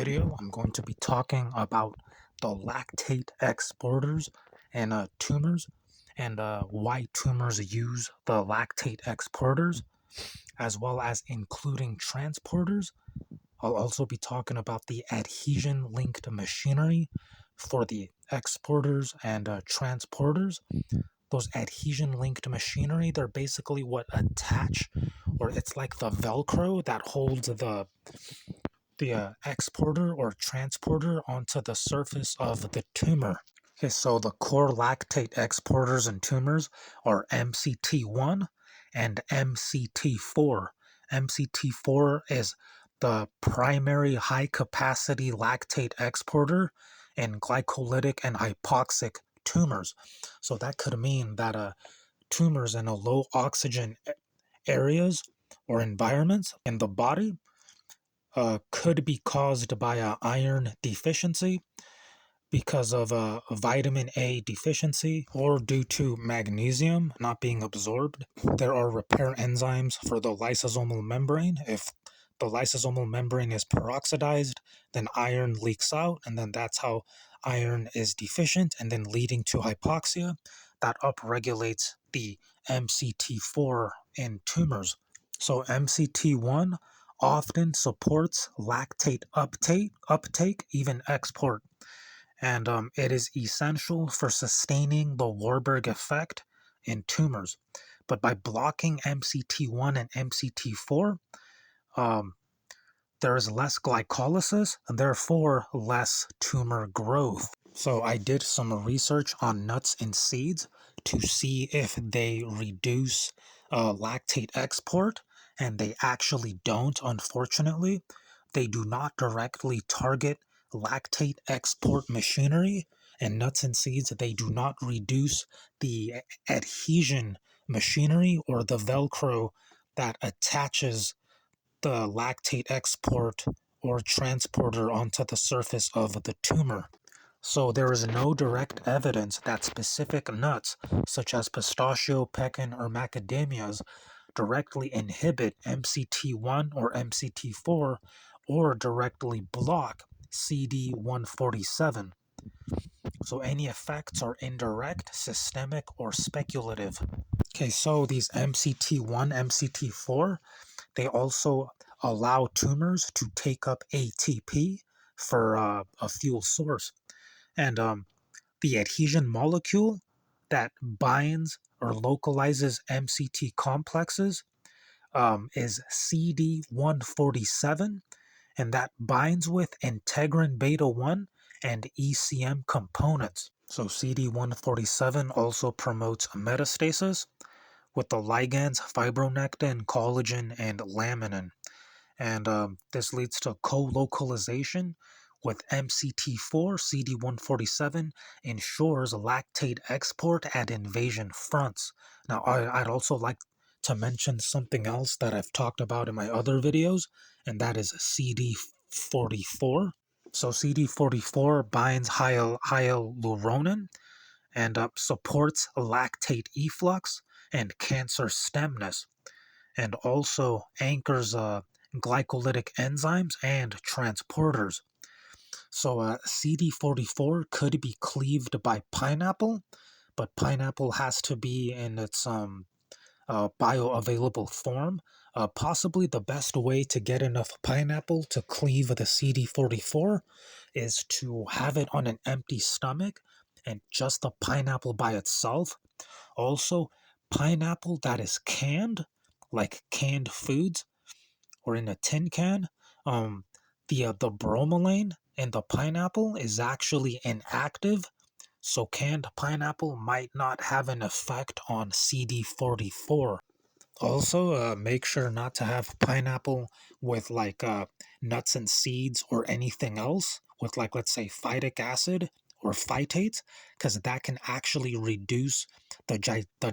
video, I'm going to be talking about the lactate exporters and tumors, and why tumors use the lactate exporters, as well as including transporters. I'll also be talking about the adhesion-linked machinery for the exporters and transporters. Those adhesion-linked machinery, they're basically what attach, or it's like the Velcro that holds the exporter or transporter onto the surface of the tumor. Okay, so the core lactate exporters and tumors are MCT1 and MCT4. MCT4 is the primary high-capacity lactate exporter in glycolytic and hypoxic tumors. So that could mean that tumors in a low oxygen areas or environments in the body could be caused by iron deficiency, because of a vitamin A deficiency, or due to magnesium not being absorbed. There are repair enzymes for the lysosomal membrane. If the lysosomal membrane is peroxidized, then iron leaks out, and then that's how iron is deficient, and then leading to hypoxia. That upregulates the MCT4 in tumors. So MCT1 often supports lactate uptake, even export. And it is essential for sustaining the Warburg effect in tumors. But by blocking MCT1 and MCT4, there is less glycolysis, and therefore less tumor growth. So I did some research on nuts and seeds to see if they reduce lactate export, and they actually don't, unfortunately. They do not directly target lactate export machinery, and nuts and seeds, they do not reduce the adhesion machinery or the Velcro that attaches the lactate export or transporter onto the surface of the tumor. So there is no direct evidence that specific nuts, such as pistachio, pecan, or macadamias, directly inhibit MCT1 or MCT4 or directly block CD147. So any effects are indirect, systemic, or speculative. Okay, so these MCT1, MCT4, they also allow tumors to take up ATP for a fuel source. And the adhesion molecule that binds or localizes MCT complexes is CD147, and that binds with integrin beta 1 and ECM components. So CD147 also promotes metastasis with the ligands fibronectin, collagen, and laminin. And this leads to co-localization with MCT4. CD147 ensures lactate export at invasion fronts. Now, I'd also like to mention something else that I've talked about in my other videos, and that is CD44. So CD44 binds hyaluronan and supports lactate efflux and cancer stemness, and also anchors glycolytic enzymes and transporters. So CD44 could be cleaved by pineapple, but pineapple has to be in its bioavailable form. Possibly the best way to get enough pineapple to cleave the CD44 is to have it on an empty stomach and just the pineapple by itself. Also, pineapple that is canned, like canned foods, or in a tin can, the bromelain in the pineapple is actually inactive, so canned pineapple might not have an effect on CD44. Also, make sure not to have pineapple with like nuts and seeds or anything else with, like, let's say phytic acid or phytates, because that can actually reduce the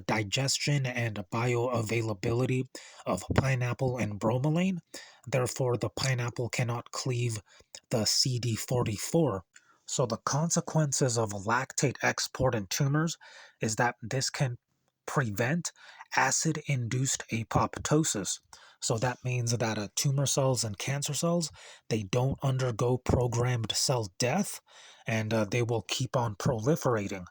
digestion and bioavailability of pineapple and bromelain. Therefore, the pineapple cannot cleave the CD44. So the consequences of lactate export in tumors is that this can prevent acid-induced apoptosis. So that means that tumor cells and cancer cells, they don't undergo programmed cell death, and they will keep on proliferating.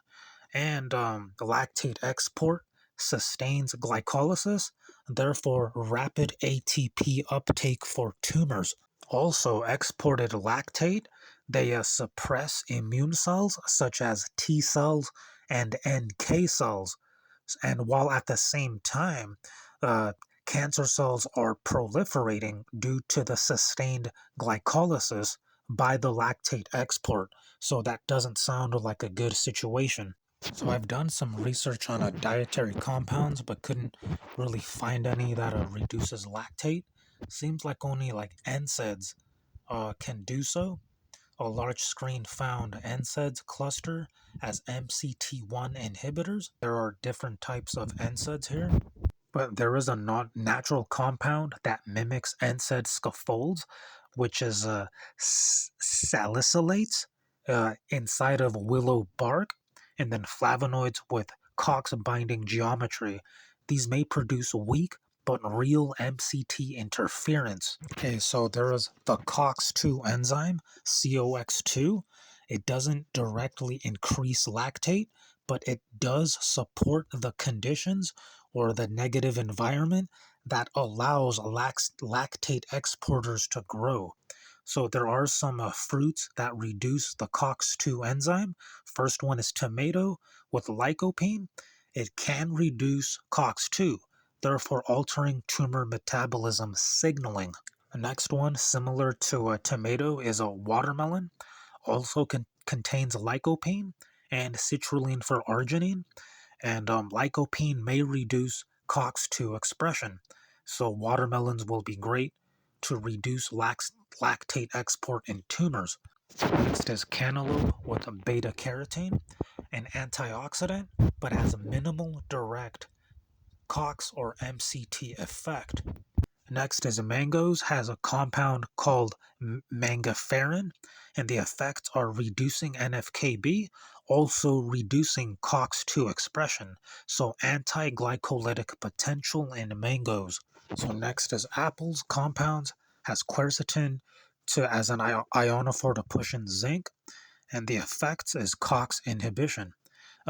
And the lactate export sustains glycolysis, therefore rapid ATP uptake for tumors. Also, exported lactate, they suppress immune cells such as T cells and NK cells. And while at the same time, uh, cancer cells are proliferating due to the sustained glycolysis by the lactate export. So that doesn't sound like a good situation. So I've done some research on dietary compounds, but couldn't really find any that reduces lactate. Seems like only like NSAIDs can do so. A large screen found NSAIDs cluster as MCT1 inhibitors. There are different types of NSAIDs here, but there is a natural compound that mimics NSAID scaffolds, which is salicylates inside of willow bark, and then flavonoids with COX binding geometry. These may produce weak but real MCT interference. Okay, so there is the COX-2 enzyme, COX2. It doesn't directly increase lactate, but it does support the conditions or the negative environment that allows lactate exporters to grow. So there are some fruits that reduce the COX-2 enzyme. First one is tomato with lycopene. It can reduce COX-2, therefore altering tumor metabolism signaling. The next one, similar to a tomato, is a watermelon. Also contains lycopene and citrulline for arginine, and lycopene may reduce COX-2 expression. So watermelons will be great to reduce lactate export in tumors. Next is cantaloupe with a beta carotene, an antioxidant, but has minimal direct COX or MCT effect. Next is mangoes, has a compound called mangaferrin, and the effects are reducing NFKB, also reducing COX-2 expression, so anti-glycolytic potential in mangoes. So next is apples, compounds, has quercetin as an ionophore to push in zinc, and the effects is COX inhibition.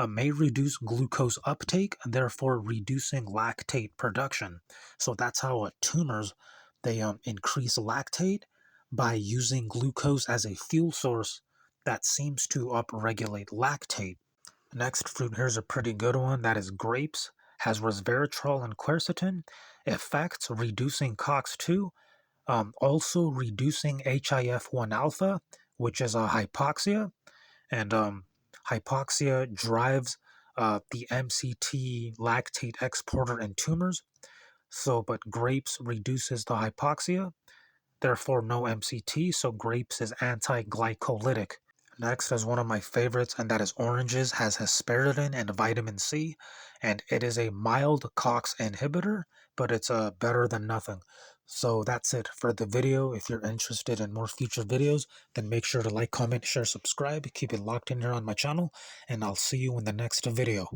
May reduce glucose uptake, therefore reducing lactate production. So that's how tumors, they increase lactate by using glucose as a fuel source that seems to upregulate lactate. Next fruit here's a pretty good one, that is grapes. Has resveratrol and quercetin, effects reducing COX-2, also reducing HIF-1 alpha, which is a hypoxia, and hypoxia drives the MCT lactate exporter in tumors. So, but grapes reduces the hypoxia, therefore no MCT, so grapes is anti-glycolytic. Next is one of my favorites, and that is oranges, has hesperidin and vitamin C, and it is a mild COX inhibitor, but it's better than nothing. So that's it for the video. If you're interested in more future videos, then make sure to like, comment, share, subscribe, keep it locked in here on my channel, and I'll see you in the next video.